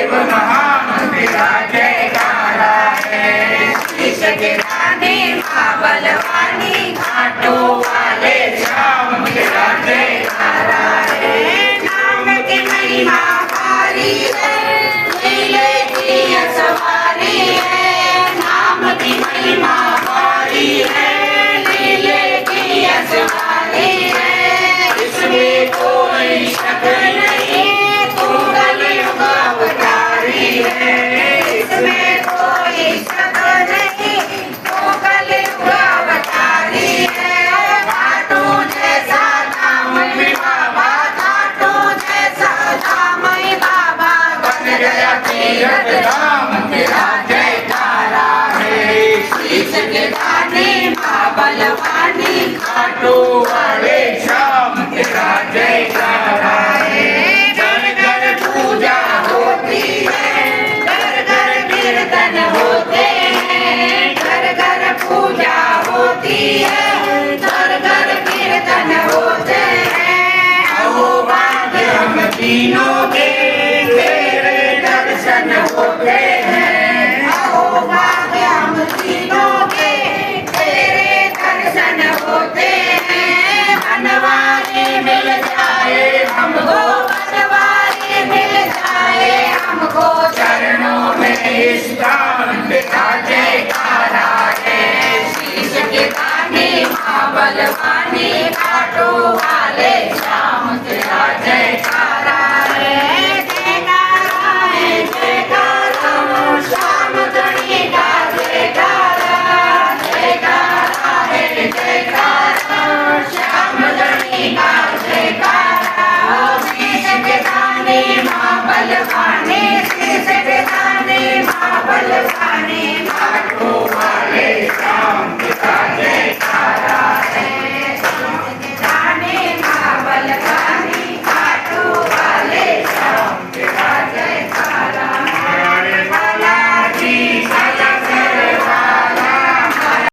देव महान तेरा जयकारा है। शीश के दाने माँ बलवानी घाटों वाले श्याम तेरा जयकारा है। नाम की महिमा भारी है, लीले की सवारी है। नाम की महिमा भारी है, लीले की सवारी है। इसमें कोई शक नहीं, तू कलयुग अवतारी है। इसमें कोई शक नहीं, तू कलयुग अवतारी है। घाटू जैसा धाम बाबा, घाटू जैसा धाम बाबा, बन गया तीर्थ धाम तेरा जयकारा है। शीश के दाने माँ बलवानी घाटू वाले श्याम तेरा जयकारा है। घर घर पूजा होती है, घर घर कीर्तन होते हैं। घर घर पूजा होती है, घर घर कीर्तन होते हैं। अहो भाग्य हम तीनों के तेरे दर्शन होते हैं। अहो भाग्य हम तीनों के तेरे दर्शन होते हैं। बनवारी मिल जाए हमको, बनवारी मिल जाए हमको, चरणों में स्थान तेरा जयकारा है। शीश के दाने माँ बलवानी घाटों वाले श्याम तेरा जयकारा